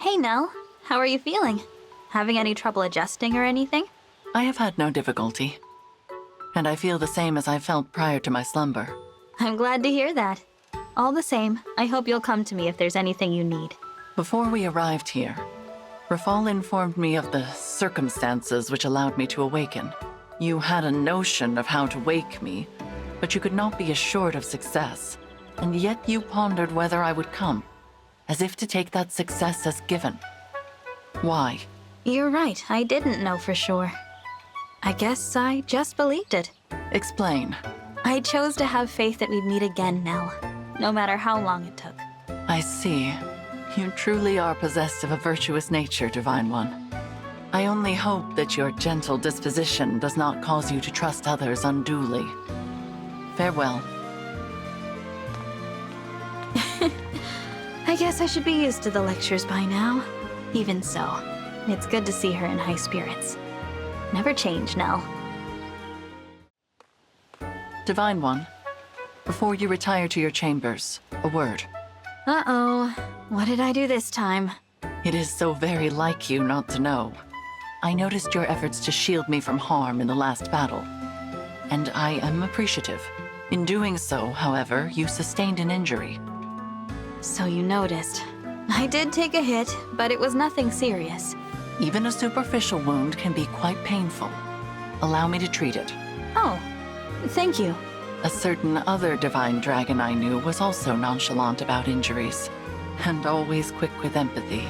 Hey, Nell. How are you feeling? Having any trouble adjusting or anything? I have had no difficulty. And I feel the same as I felt prior to my slumber. I'm glad to hear that. All the same, I hope you'll come to me if there's anything you need. Before we arrived here, Rafal informed me of the circumstances which allowed me to awaken. You had a notion of how to wake me, but you could not be assured of success. And yet you pondered whether I would come, as if to take that success as given. Why? You're right, I didn't know for sure. I guess I just believed it. Explain. I chose to have faith that we'd meet again, Nell, no matter how long it took. I see. You truly are possessed of a virtuous nature, Divine One. I only hope that your gentle disposition does not cause you to trust others unduly. Farewell. I guess I should be used to the lectures by now. Even so, it's good to see her in high spirits. Never change, Nell. Divine One, before you retire to your chambers, a word. Uh-oh. What did I do this time? It is so very like you not to know. I noticed your efforts to shield me from harm in the last battle, and I am appreciative. In doing so, however, you sustained an injury. So you noticed. I did take a hit, but it was nothing serious. Even a superficial wound can be quite painful. Allow me to treat it. Oh, thank you. A certain other divine dragon I knew was also nonchalant about injuries, and always quick with empathy.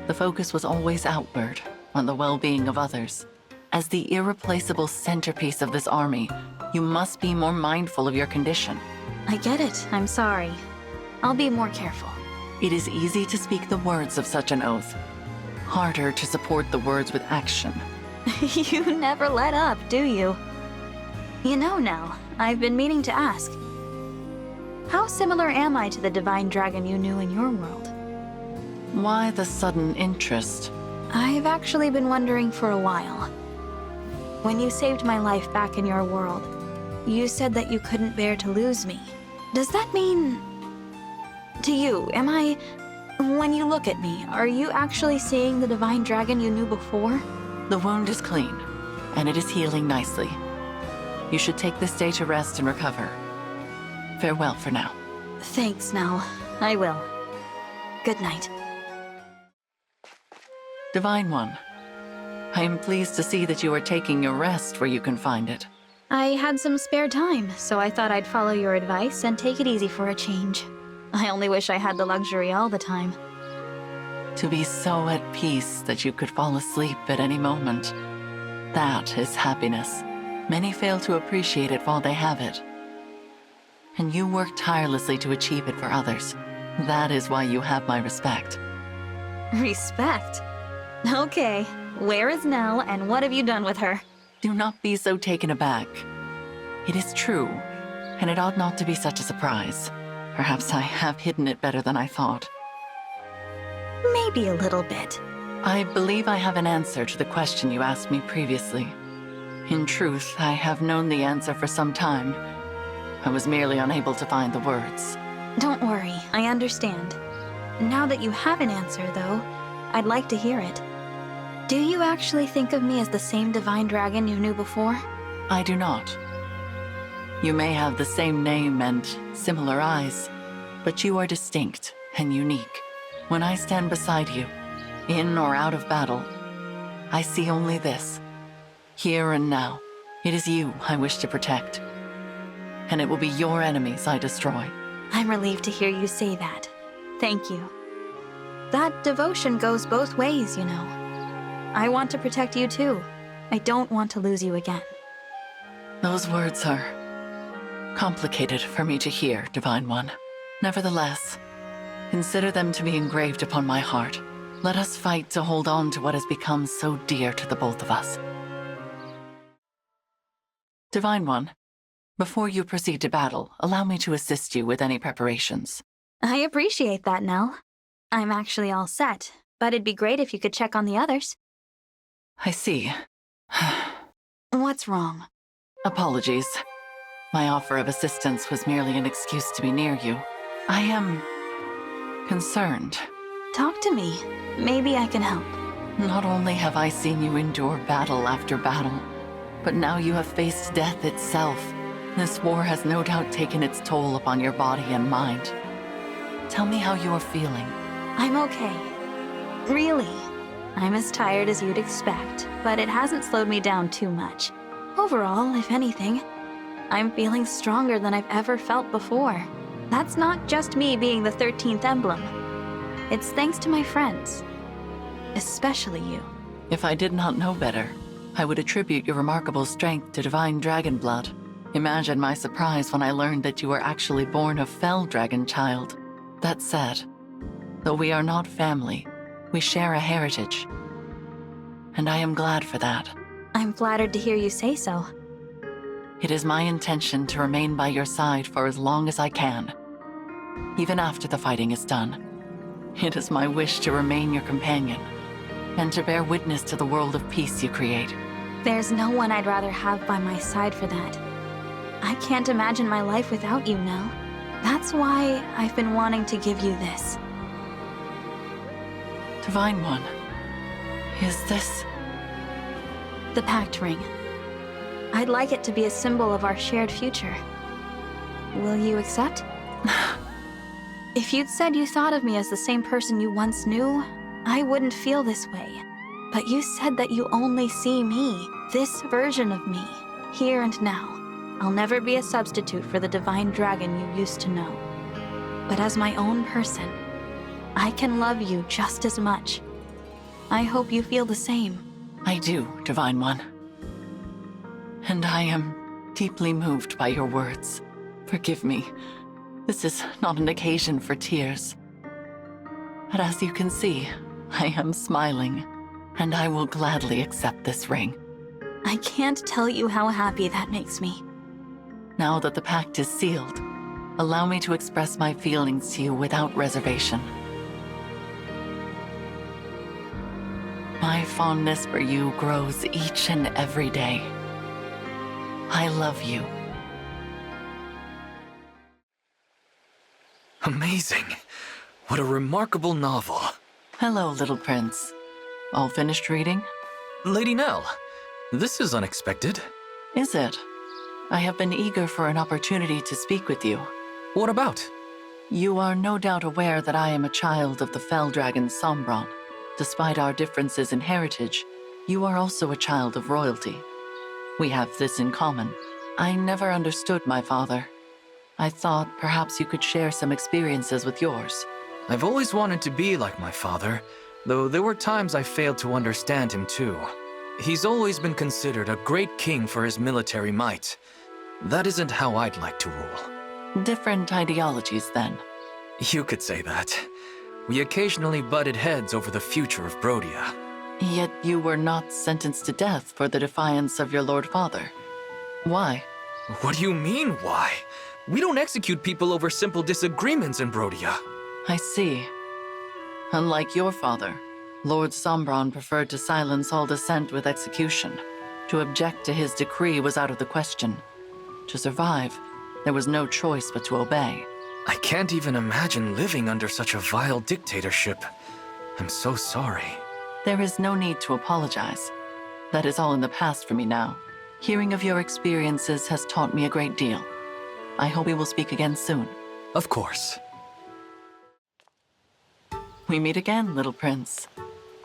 The focus was always outward, on the well-being of others. As the irreplaceable centerpiece of this army, you must be more mindful of your condition. I get it. I'm sorry. I'll be more careful. It is easy to speak the words of such an oath. Harder to support the words with action. You never let up, do you? You know, Nell, I've been meaning to ask. How similar am I to the divine dragon you knew in your world? Why the sudden interest? I've actually been wondering for a while. When you saved my life back in your world, you said that you couldn't bear to lose me. Does that mean... To you, am I... When you look at me, are you actually seeing the divine dragon you knew before? The wound is clean, and it is healing nicely. You should take this day to rest and recover. Farewell for now. Thanks, Nell. I will. Good night. Divine One, I am pleased to see that you are taking your rest where you can find it. I had some spare time, so I thought I'd follow your advice and take it easy for a change. I only wish I had the luxury all the time. To be so at peace that you could fall asleep at any moment. That is happiness. Many fail to appreciate it while they have it. And you work tirelessly to achieve it for others. That is why you have my respect. Respect? Okay, where is Nell and what have you done with her? Do not be so taken aback. It is true, and it ought not to be such a surprise. Perhaps I have hidden it better than I thought. Maybe a little bit. I believe I have an answer to the question you asked me previously. In truth, I have known the answer for some time. I was merely unable to find the words. Don't worry, I understand. Now that you have an answer, though, I'd like to hear it. Do you actually think of me as the same divine dragon you knew before? I do not. You may have the same name and similar eyes, but you are distinct and unique. When I stand beside you, in or out of battle, I see only this. Here and now, it is you I wish to protect. And it will be your enemies I destroy. I'm relieved to hear you say that. Thank you. That devotion goes both ways, you know. I want to protect you too. I don't want to lose you again. Those words are complicated for me to hear, Divine One. Nevertheless, consider them to be engraved upon my heart. Let us fight to hold on to what has become so dear to the both of us. Divine One, before you proceed to battle, allow me to assist you with any preparations. I appreciate that, Nell. I'm actually all set, but it'd be great if you could check on the others. I see. What's wrong? Apologies. My offer of assistance was merely an excuse to be near you. I am concerned. Talk to me. Maybe I can help. Not only have I seen you endure battle after battle, but now you have faced death itself. This war has no doubt taken its toll upon your body and mind. Tell me how you are feeling. I'm okay. Really. I'm as tired as you'd expect, but it hasn't slowed me down too much. Overall, if anything, I'm feeling stronger than I've ever felt before. That's not just me being the 13th emblem. It's thanks to my friends. Especially you. If I did not know better, I would attribute your remarkable strength to divine dragon blood. Imagine my surprise when I learned that you were actually born of fell dragon child. That said, though we are not family, we share a heritage. And I am glad for that. I'm flattered to hear you say so. It is my intention to remain by your side for as long as I can, even after the fighting is done. It is my wish to remain your companion, and to bear witness to the world of peace you create. There's no one I'd rather have by my side for that. I can't imagine my life without you now. That's why I've been wanting to give you this. Divine One, is this... The Pact Ring. I'd like it to be a symbol of our shared future. Will you accept? If you'd said you thought of me as the same person you once knew, I wouldn't feel this way. But you said that you only see me, this version of me, here and now. I'll never be a substitute for the divine dragon you used to know. But as my own person, I can love you just as much. I hope you feel the same. I do, Divine One. And I am deeply moved by your words. Forgive me. This is not an occasion for tears. But as you can see, I am smiling, and I will gladly accept this ring. I can't tell you how happy that makes me. Now that the pact is sealed, allow me to express my feelings to you without reservation. My fondness for you grows each and every day. I love you. Amazing. What a remarkable novel. Hello, little prince. All finished reading? Lady Nell, this is unexpected. Is it? I have been eager for an opportunity to speak with you. What about? You are no doubt aware that I am a child of the fell dragon Sombron. Despite our differences in heritage, you are also a child of royalty. We have this in common. I never understood my father. I thought perhaps you could share some experiences with yours. I've always wanted to be like my father, though there were times I failed to understand him too. He's always been considered a great king for his military might. That isn't how I'd like to rule. Different ideologies, then. You could say that. We occasionally butted heads over the future of Brodia. Yet you were not sentenced to death for the defiance of your Lord Father. Why? What do you mean, why? We don't execute people over simple disagreements in Brodia. I see. Unlike your father, Lord Sombron preferred to silence all dissent with execution. To object to his decree was out of the question. To survive, there was no choice but to obey. I can't even imagine living under such a vile dictatorship. I'm so sorry. There is no need to apologize. That is all in the past for me now. Hearing of your experiences has taught me a great deal. I hope we will speak again soon. Of course. We meet again, little prince.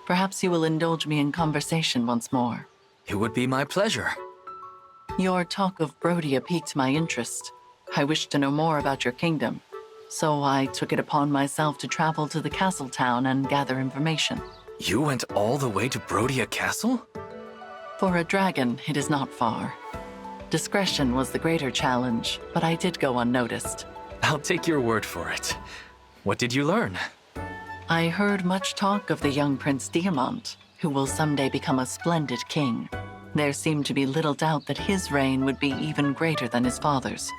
Perhaps you will indulge me in conversation once more. It would be my pleasure. Your talk of Brodia piqued my interest. I wished to know more about your kingdom, so I took it upon myself to travel to the castle town and gather information. You went all the way to Brodia Castle? For a dragon, it is not far. Discretion was the greater challenge, but I did go unnoticed. I'll take your word for it. What did you learn? I heard much talk of the young Prince Diamant, who will someday become a splendid king. There seemed to be little doubt that his reign would be even greater than his father's.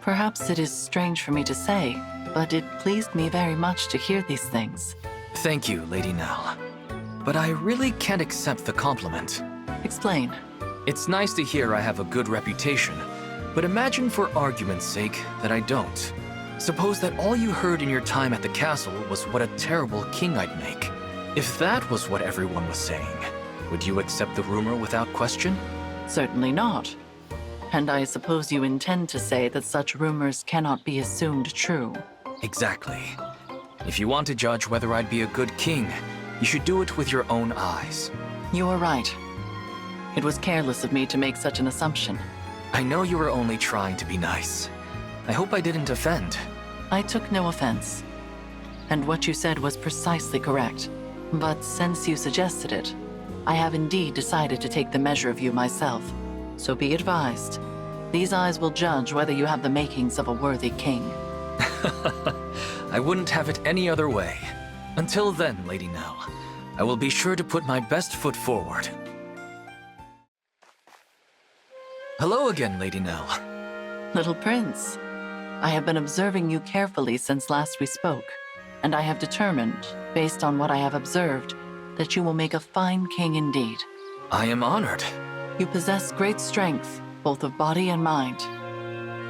Perhaps it is strange for me to say, but it pleased me very much to hear these things. Thank you, Lady Nell. But I really can't accept the compliment. Explain. It's nice to hear I have a good reputation, but imagine for argument's sake that I don't. Suppose that all you heard in your time at the castle was what a terrible king I'd make. If that was what everyone was saying, would you accept the rumor without question? Certainly not. And I suppose you intend to say that such rumors cannot be assumed true. Exactly. If you want to judge whether I'd be a good king, you should do it with your own eyes. You are right. It was careless of me to make such an assumption. I know you were only trying to be nice. I hope I didn't offend. I took no offense. And what you said was precisely correct. But since you suggested it, I have indeed decided to take the measure of you myself. So be advised. These eyes will judge whether you have the makings of a worthy king. I wouldn't have it any other way. Until then, Lady Nell, I will be sure to put my best foot forward. Hello again, Lady Nell. Little Prince, I have been observing you carefully since last we spoke, and I have determined, based on what I have observed, that you will make a fine king indeed. I am honored. You possess great strength, both of body and mind.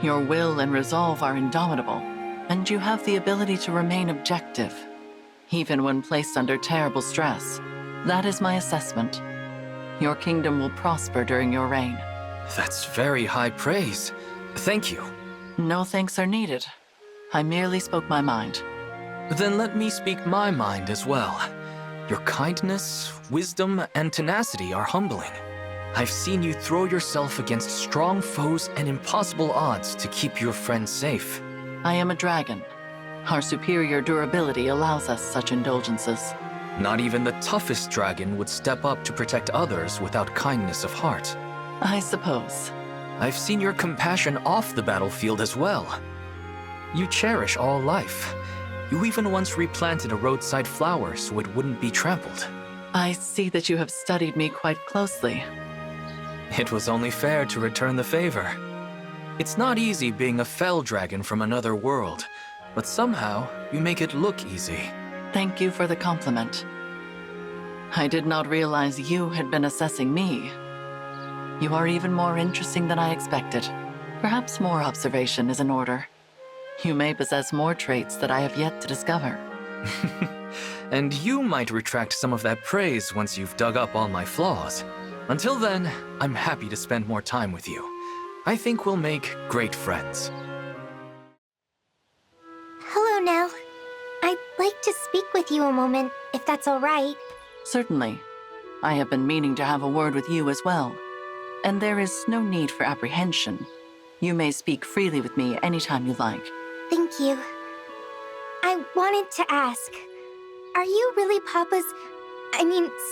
Your will and resolve are indomitable, and you have the ability to remain objective, even when placed under terrible stress. That is my assessment. Your kingdom will prosper during your reign. That's very high praise. Thank you. No thanks are needed. I merely spoke my mind. Then let me speak my mind as well. Your kindness, wisdom, and tenacity are humbling. I've seen you throw yourself against strong foes and impossible odds to keep your friends safe. I am a dragon. Our superior durability allows us such indulgences. Not even the toughest dragon would step up to protect others without kindness of heart. I suppose. I've seen your compassion off the battlefield as well. You cherish all life. You even once replanted a roadside flower so it wouldn't be trampled. I see that you have studied me quite closely. It was only fair to return the favor. It's not easy being a fell dragon from another world, but somehow you make it look easy. Thank you for the compliment. I did not realize you had been assessing me. You are even more interesting than I expected. Perhaps more observation is in order. You may possess more traits that I have yet to discover. And you might retract some of that praise once you've dug up all my flaws. Until then, I'm happy to spend more time with you. I think we'll make great friends. Hello, Nell. I'd like to speak with you a moment, if that's all right. Certainly. I have been meaning to have a word with you as well. And there is no need for apprehension. You may speak freely with me anytime you like. Thank you. I wanted to ask, are you really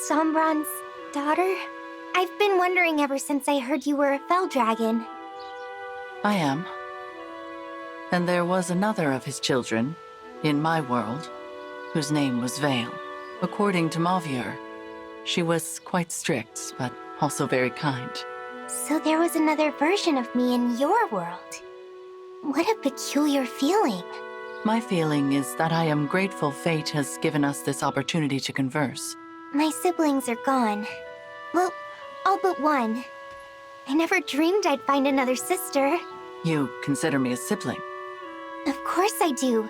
Sombron's daughter? I've been wondering ever since I heard you were a fell dragon. I am. And there was another of his children, in my world, whose name was Veyle. According to Mavier, she was quite strict, but also very kind. So there was another version of me in your world. What a peculiar feeling. My feeling is that I am grateful fate has given us this opportunity to converse. My siblings are gone. Well, all but one. I never dreamed I'd find another sister. You consider me a sibling? Of course I do.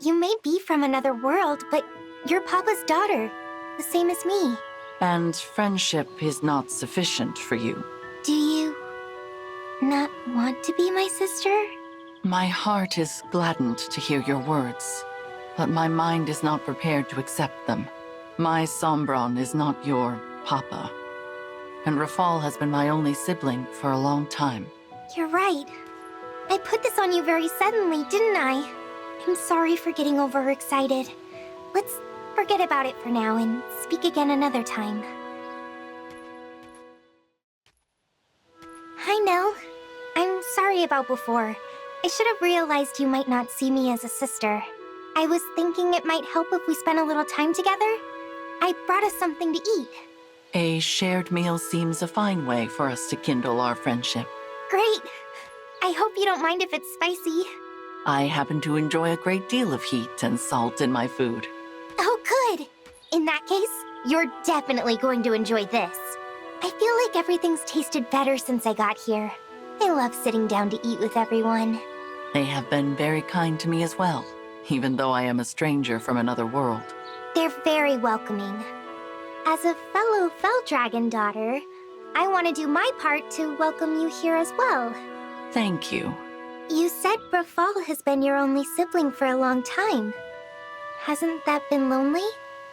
You may be from another world, but you're Papa's daughter, the same as me. And friendship is not sufficient for you. Do you not want to be my sister? My heart is gladdened to hear your words, but my mind is not prepared to accept them. My Sombron is not your Papa, and Rafal has been my only sibling for a long time. You're right. I put this on you very suddenly, didn't I? I'm sorry for getting overexcited. Let's forget about it for now and speak again another time. Hi, Nell. I'm sorry about before. I should have realized you might not see me as a sister. I was thinking it might help if we spent a little time together. I brought us something to eat. A shared meal seems a fine way for us to kindle our friendship. Great. I hope you don't mind if it's spicy. I happen to enjoy a great deal of heat and salt in my food. Oh, good. In that case, you're definitely going to enjoy this. I feel like everything's tasted better since I got here. I love sitting down to eat with everyone. They have been very kind to me as well, even though I am a stranger from another world. They're very welcoming. As a fellow Fell Dragon daughter, I want to do my part to welcome you here as well. Thank you. You said Rafal has been your only sibling for a long time. Hasn't that been lonely?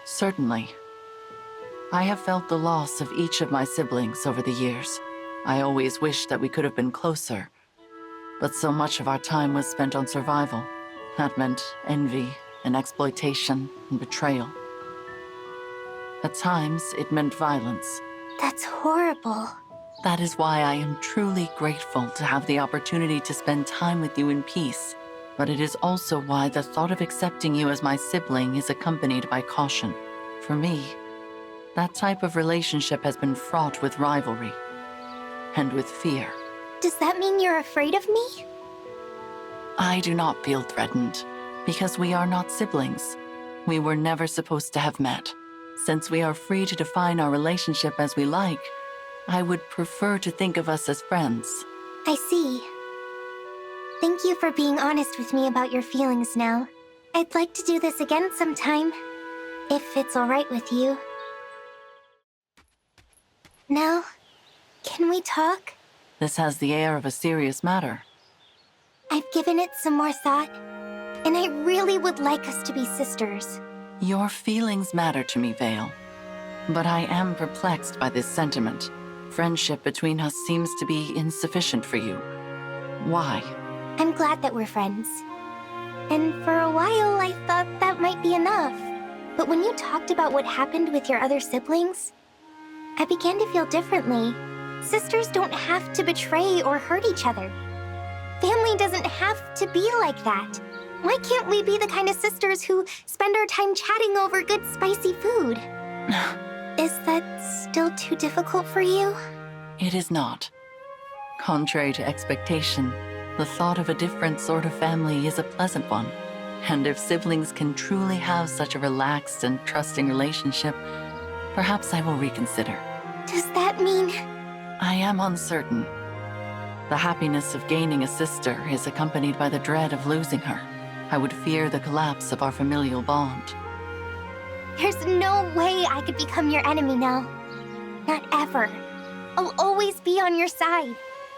Certainly. I have felt the loss of each of my siblings over the years. I always wished that we could have been closer, but so much of our time was spent on survival. That meant envy and exploitation and betrayal. At times, it meant violence. That's horrible. That is why I am truly grateful to have the opportunity to spend time with you in peace. But it is also why the thought of accepting you as my sibling is accompanied by caution. For me, that type of relationship has been fraught with rivalry and with fear. Does that mean you're afraid of me? I do not feel threatened, because we are not siblings. We were never supposed to have met. Since we are free to define our relationship as we like, I would prefer to think of us as friends. I see. Thank you for being honest with me about your feelings now. I'd like to do this again sometime, if it's all right with you. Now, can we talk? This has the air of a serious matter. I've given it some more thought, and I really would like us to be sisters. Your feelings matter to me, Veyle. But I am perplexed by this sentiment. Friendship between us seems to be insufficient for you. Why? I'm glad that we're friends. And for a while, I thought that might be enough. But when you talked about what happened with your other siblings, I began to feel differently. Sisters don't have to betray or hurt each other. Family doesn't have to be like that. Why can't we be the kind of sisters who spend our time chatting over good spicy food? Is that still too difficult for you? It is not. Contrary to expectation, the thought of a different sort of family is a pleasant one. And if siblings can truly have such a relaxed and trusting relationship, perhaps I will reconsider. Does that mean... I am uncertain. The happiness of gaining a sister is accompanied by the dread of losing her. I would fear the collapse of our familial bond. There's no way I could become your enemy now. Not ever. I'll always be on your side.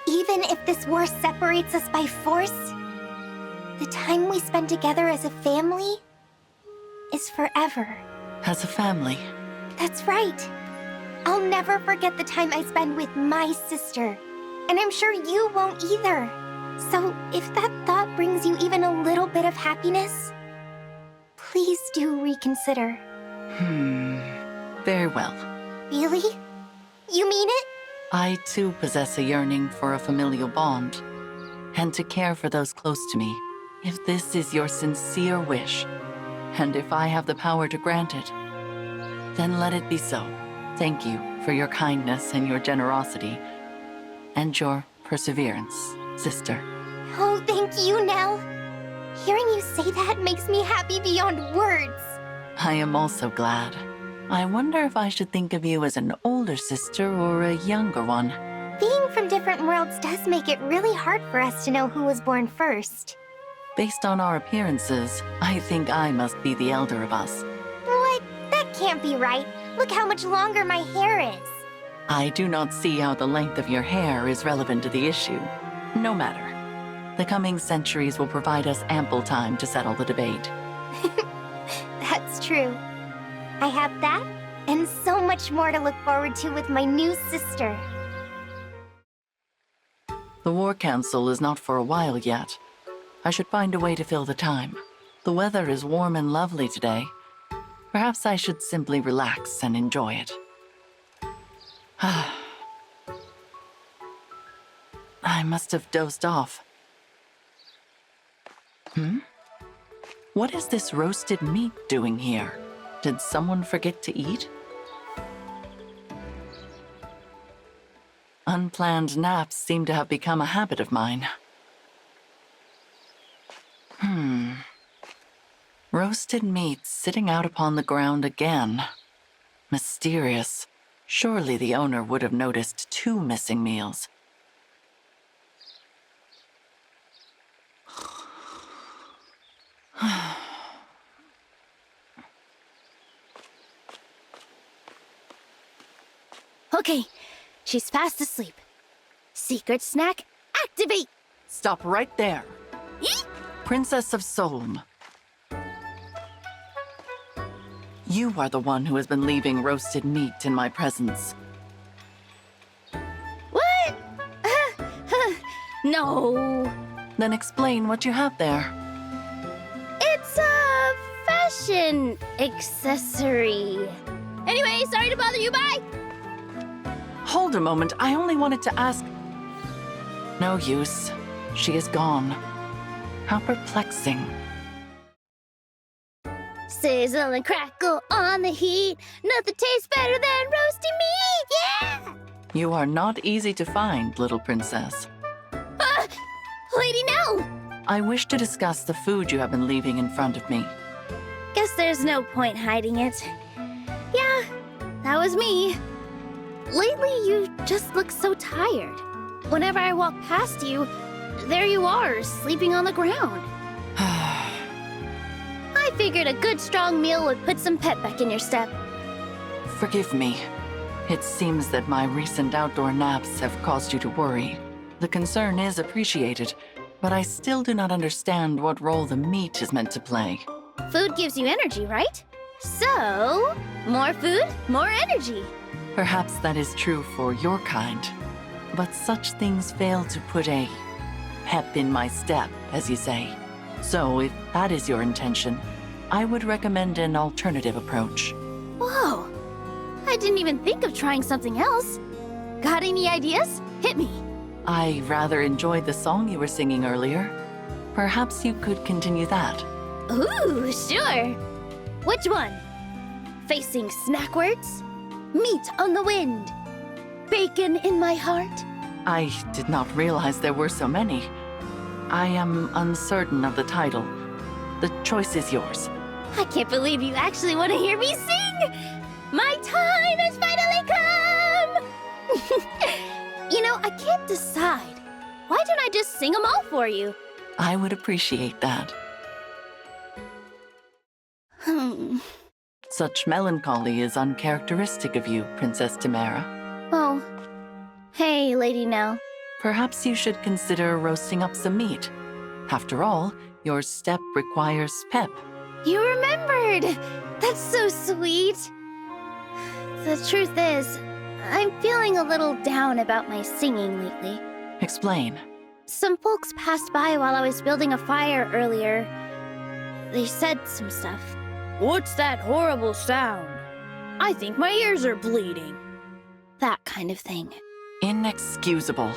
Even if this war separates us by force, the time we spend together as a family is forever. As a family? That's right. I'll never forget the time I spend with my sister. And I'm sure you won't either. So if that thought brings you even a little bit of happiness, please do reconsider. Very well. Really? You mean it? I too possess a yearning for a familial bond, and to care for those close to me. If this is your sincere wish, and if I have the power to grant it, then let it be so. Thank you for your kindness and your generosity, and your perseverance, sister. Oh, thank you, Nell. Hearing you say that makes me happy beyond words. I am also glad. I wonder if I should think of you as an older sister or a younger one. Being from different worlds does make it really hard for us to know who was born first. Based on our appearances, I think I must be the elder of us. What? That can't be right. Look how much longer my hair is. I do not see how the length of your hair is relevant to the issue. No matter. The coming centuries will provide us ample time to settle the debate. That's true. I have that, and so much more to look forward to with my new sister. The War Council is not for a while yet. I should find a way to fill the time. The weather is warm and lovely today. Perhaps I should simply relax and enjoy it. I must have dozed off. What is this roasted meat doing here? Did someone forget to eat? Unplanned naps seem to have become a habit of mine. Roasted meat sitting out upon the ground again. Mysterious. Surely the owner would have noticed 2 missing meals. Okay, she's fast asleep. Secret snack, activate! Stop right there. Yeet! Princess of Solm. You are the one who has been leaving roasted meat in my presence. What? No. Then explain what you have there. It's a fashion accessory. Anyway, sorry to bother you, bye! Hold a moment, I only wanted to ask... No use. She is gone. How perplexing. Sizzle and crackle on the heat. Nothing tastes better than roasted meat, yeah! You are not easy to find, little princess. Lady Nell! I wish to discuss the food you have been leaving in front of me. Guess there's no point hiding it. Yeah, that was me. Lately, you just look so tired. Whenever I walk past you, there you are, sleeping on the ground. I figured a good strong meal would put some pep back in your step. Forgive me. It seems that my recent outdoor naps have caused you to worry. The concern is appreciated, but I still do not understand what role the meat is meant to play. Food gives you energy, right? So, more food, more energy. Perhaps that is true for your kind, but such things fail to put a pep in my step, as you say. So, if that is your intention, I would recommend an alternative approach. Whoa, I didn't even think of trying something else. Got any ideas? Hit me. I rather enjoyed the song you were singing earlier. Perhaps you could continue that. Ooh, sure. Which one? Facing snack words? Meat on the wind? Bacon in my heart? I did not realize there were so many. I am uncertain of the title. The choice is yours. I can't believe you actually want to hear me sing! My time has finally come! You know, I can't decide. Why don't I just sing them all for you? I would appreciate that. Such melancholy is uncharacteristic of you, Princess Timerra. Oh. Hey, Lady Nell. Perhaps you should consider roasting up some meat. After all, your step requires pep. You remembered! That's so sweet. The truth is, I'm feeling a little down about my singing lately. Explain. Some folks passed by while I was building a fire earlier. They said some stuff. What's that horrible sound? I think my ears are bleeding. That kind of thing. Inexcusable.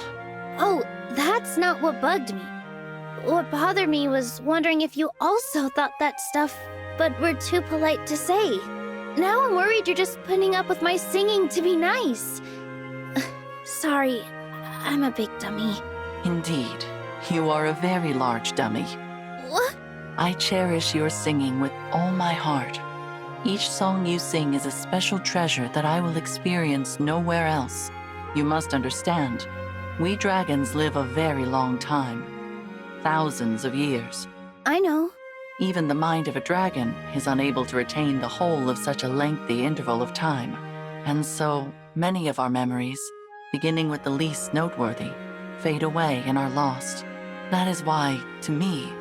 Oh, that's not what bugged me. What bothered me was wondering if you also thought that stuff, but were too polite to say. Now I'm worried you're just putting up with my singing to be nice. Sorry, I'm a big dummy. Indeed, you are a very large dummy. What? I cherish your singing with all my heart. Each song you sing is a special treasure that I will experience nowhere else. You must understand, we dragons live a very long time. Thousands of years. I know. Even the mind of a dragon is unable to retain the whole of such a lengthy interval of time. And so, many of our memories, beginning with the least noteworthy, fade away and are lost. That is why, to me,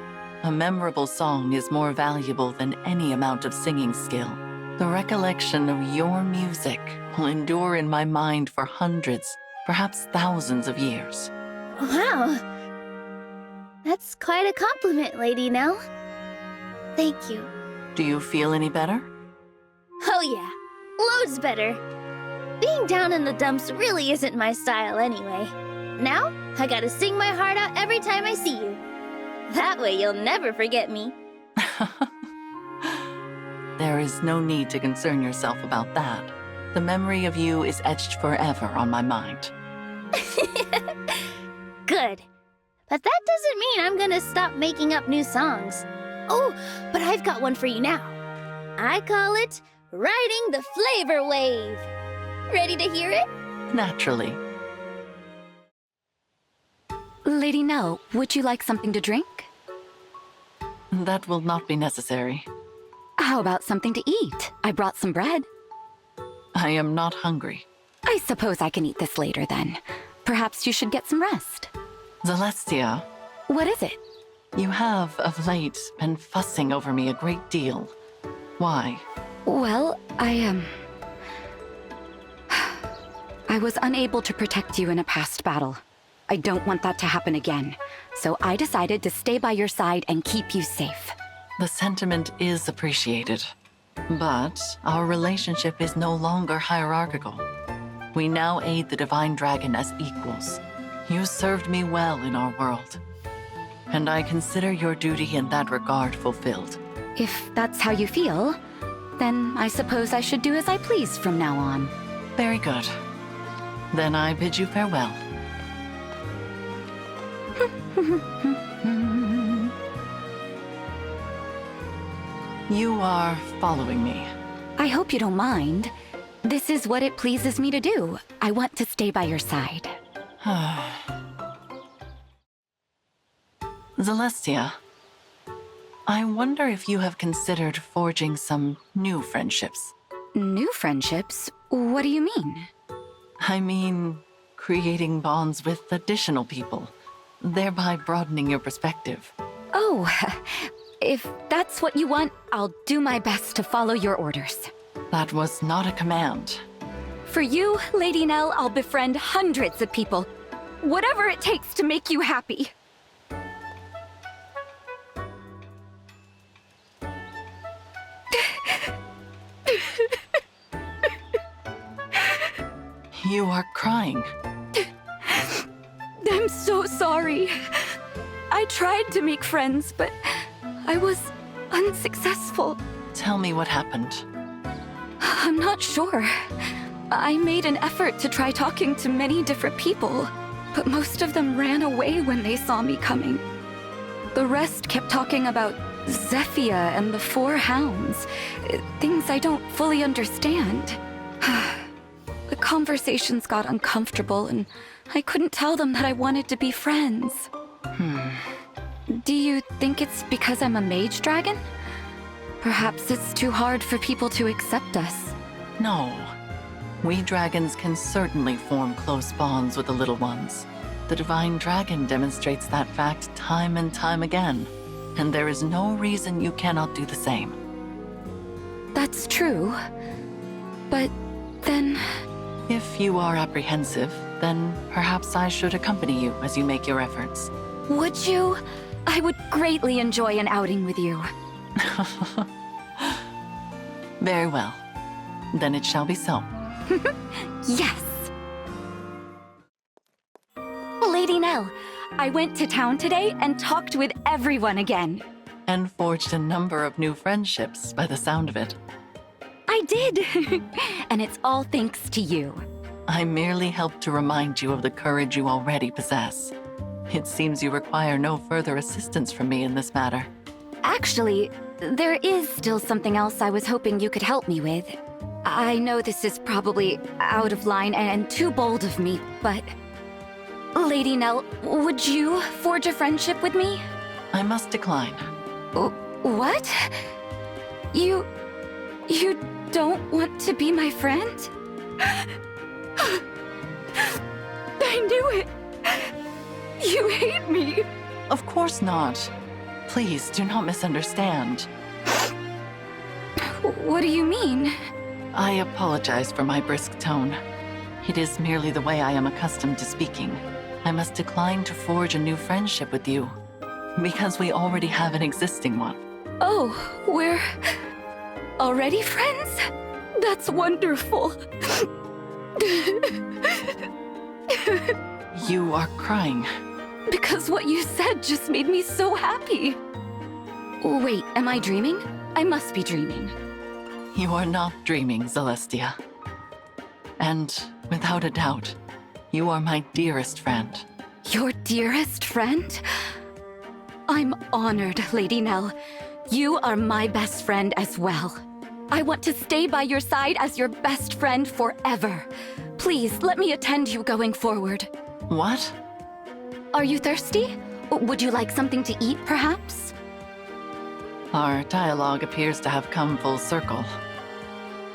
a memorable song is more valuable than any amount of singing skill. The recollection of your music will endure in my mind for hundreds, perhaps thousands of years. Wow. That's quite a compliment, Lady Nell. Thank you. Do you feel any better? Oh yeah, loads better. Being down in the dumps really isn't my style anyway. Now, I gotta sing my heart out every time I see you. That way you'll never forget me. There is no need to concern yourself about that. The memory of you is etched forever on my mind. Good. But that doesn't mean I'm gonna stop making up new songs. Oh, but I've got one for you now. I call it Riding the Flavor Wave. Ready to hear it? Naturally. Lady Nell, would you like something to drink? That will not be necessary. How about something to eat? I brought some bread. I am not hungry. I suppose I can eat this later then. Perhaps you should get some rest. Zelestia, What is it? you have, of late, been fussing over me a great deal. Why? Well, I was unable to protect you in a past battle. I don't want that to happen again. So I decided to stay by your side and keep you safe. The sentiment is appreciated. But our relationship is no longer hierarchical. We now aid the Divine Dragon as equals. You served me well in our world. And I consider your duty in that regard fulfilled. If that's how you feel, then I suppose I should do as I please from now on. Very good. Then I bid you farewell. You are following me. I hope you don't mind. This is what it pleases me to do. I want to stay by your side. Zelestia, I wonder if you have considered forging some new friendships. New friendships? What do you mean? I mean, creating bonds with additional people, thereby broadening your perspective. Oh, if that's what you want, I'll do my best to follow your orders. That was not a command. For you, Lady Nell, I'll befriend hundreds of people. Whatever it takes to make you happy. You are crying. I'm so sorry. I tried to make friends, but I was unsuccessful. Tell me what happened. I'm not sure. I made an effort to try talking to many different people, but most of them ran away when they saw me coming. The rest kept talking about Zephia and the Four Hounds, things I don't fully understand. The conversations got uncomfortable, and I couldn't tell them that I wanted to be friends. Do you think it's because I'm a mage dragon? Perhaps it's too hard for people to accept us. No. We dragons can certainly form close bonds with the little ones. The Divine Dragon demonstrates that fact time and time again, and there is no reason you cannot do the same. That's true. But then... If you are apprehensive, then perhaps I should accompany you as you make your efforts. Would you? I would greatly enjoy an outing with you. Very well. Then it shall be so. Yes! Lady Nell, I went to town today and talked with everyone again. And forged a number of new friendships by the sound of it. I did! And it's all thanks to you. I merely helped to remind you of the courage you already possess. It seems you require no further assistance from me in this matter. Actually, there is still something else I was hoping you could help me with. I know this is probably out of line and too bold of me, but... Lady Nell, would you forge a friendship with me? I must decline. What? You don't want to be my friend? I knew it! You hate me! Of course not. Please do not misunderstand. What do you mean? I apologize for my brisk tone. It is merely the way I am accustomed to speaking. I must decline to forge a new friendship with you, because we already have an existing one. Oh, we're already friends? That's wonderful. You are crying. Because what you said just made me so happy. Wait, am I dreaming? I must be dreaming. You are not dreaming, Zelestia. And without a doubt, you are my dearest friend. Your dearest friend? I'm honored, Lady Nell. You are my best friend as well. I want to stay by your side as your best friend forever. Please, let me attend you going forward. What? Are you thirsty? Would you like something to eat, perhaps? Our dialogue appears to have come full circle.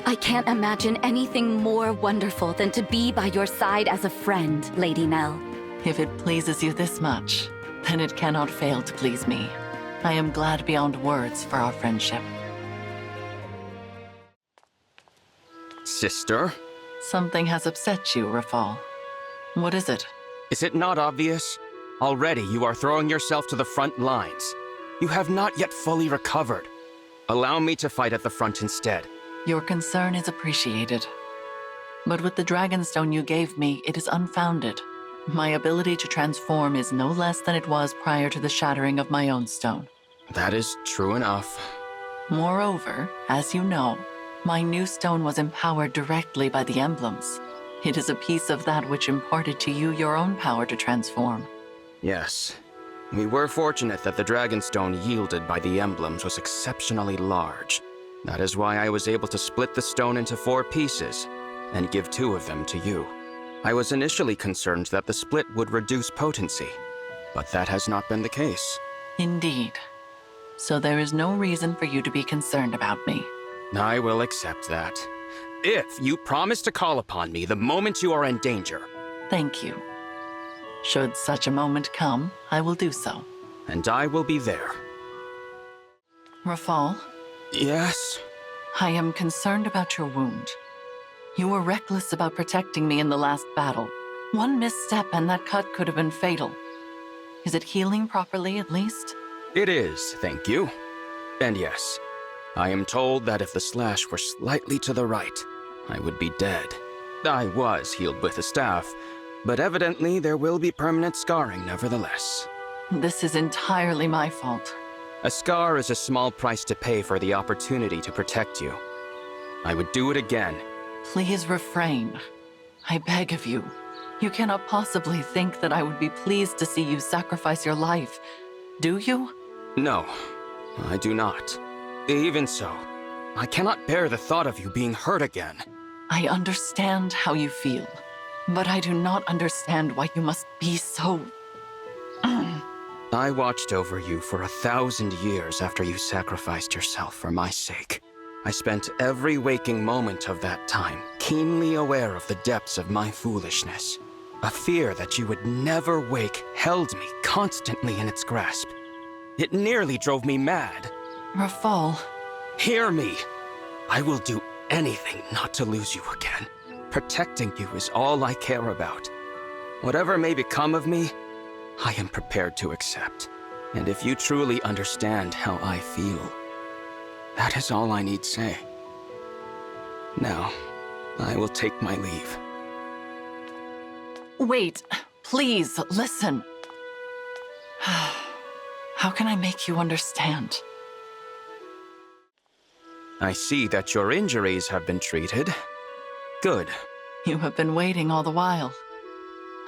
I can't imagine anything more wonderful than to be by your side as a friend, Lady Nell. If it pleases you this much, then it cannot fail to please me. I am glad beyond words for our friendship. Sister? Something has upset you, Rafal. What is it? Is it not obvious? Already you are throwing yourself to the front lines. You have not yet fully recovered. Allow me to fight at the front instead. Your concern is appreciated. But with the Dragonstone you gave me, it is unfounded. My ability to transform is no less than it was prior to the shattering of my own stone. That is true enough. Moreover, as you know, my new stone was empowered directly by the emblems. It is a piece of that which imparted to you your own power to transform. Yes. We were fortunate that the Dragonstone yielded by the emblems was exceptionally large. That is why I was able to split the stone into 4 pieces and give 2 of them to you. I was initially concerned that the split would reduce potency, but that has not been the case. Indeed. So there is no reason for you to be concerned about me. I will accept that. If you promise to call upon me the moment you are in danger. Thank you. Should such a moment come, I will do so. And I will be there. Rafal, Yes? I am concerned about your wound. You were reckless about protecting me in the last battle. One misstep and that cut could have been fatal. Is it healing properly, at least? It is, thank you. And yes, I am told that if the slash were slightly to the right, I would be dead. I was healed with a staff, but evidently there will be permanent scarring nevertheless. This is entirely my fault. A scar is a small price to pay for the opportunity to protect you. I would do it again. Please refrain. I beg of you. You cannot possibly think that I would be pleased to see you sacrifice your life, do you? No, I do not. Even so, I cannot bear the thought of you being hurt again. I understand how you feel, but I do not understand why you must be so... I watched over you for 1,000 years after you sacrificed yourself for my sake. I spent every waking moment of that time keenly aware of the depths of my foolishness. A fear that you would never wake held me constantly in its grasp. It nearly drove me mad. Rafal, Hear me! I will do anything not to lose you again. Protecting you is all I care about. Whatever may become of me, I am prepared to accept. And if you truly understand how I feel, that is all I need say. Now, I will take my leave. wait, please, listen. How can I make you understand? I see that your injuries have been treated. Good. You have been waiting all the while.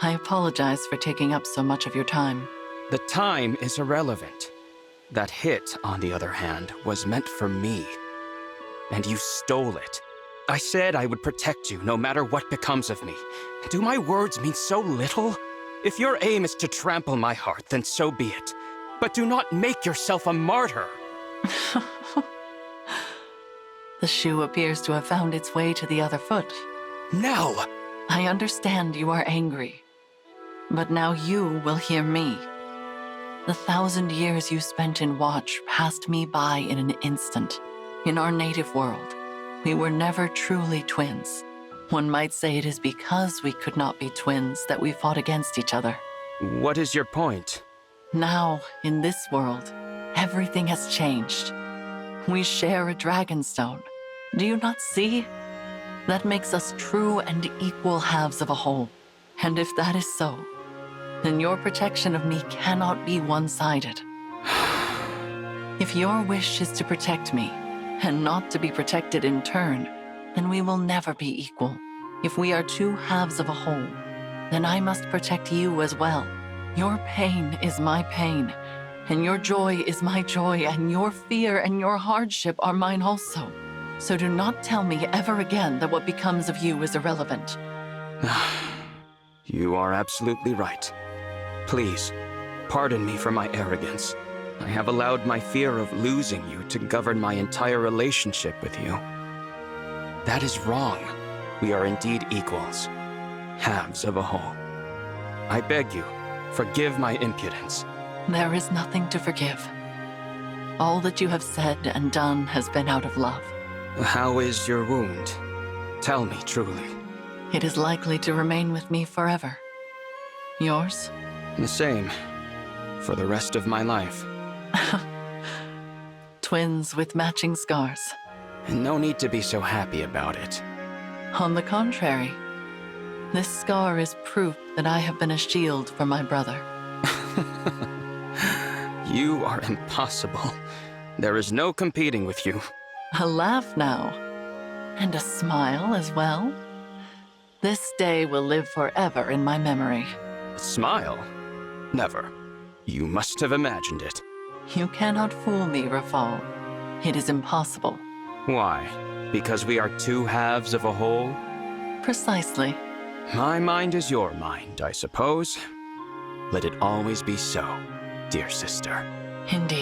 I apologize for taking up so much of your time. The time is irrelevant. That hit, on the other hand, was meant for me. And you stole it. I said I would protect you no matter what becomes of me. Do my words mean so little? If your aim is to trample my heart, then so be it. But do not make yourself a martyr. The shoe appears to have found its way to the other foot. Nell! I understand you are angry. But now you will hear me. The 1,000 years you spent in Watch passed me by in an instant. In our native world, we were never truly twins. One might say it is because we could not be twins that we fought against each other. What is your point? Now, in this world, everything has changed. We share a Dragonstone. Do you not see? That makes us true and equal halves of a whole. And if that is so, then your protection of me cannot be one-sided. If your wish is to protect me, and not to be protected in turn, then we will never be equal. If we are two halves of a whole, then I must protect you as well. Your pain is my pain, and your joy is my joy, and your fear and your hardship are mine also. So do not tell me ever again that what becomes of you is irrelevant. You are absolutely right. Please, pardon me for my arrogance. I have allowed my fear of losing you to govern my entire relationship with you. That is wrong. We are indeed equals, halves of a whole. I beg you, forgive my impudence. There is nothing to forgive. All that you have said and done has been out of love. How is your wound? Tell me truly. It is likely to remain with me forever. Yours? The same, for the rest of my life. Twins with matching scars. And no need to be so happy about it. On the contrary, this scar is proof that I have been a shield for my brother. You are impossible. There is no competing with you. A laugh now, and a smile as well. This day will live forever in my memory. A smile? Never. You must have imagined it. You cannot fool me, Rafal. It is impossible. Why? Because we are two halves of a whole? Precisely. My mind is your mind, I suppose. Let it always be so, dear sister. Indeed.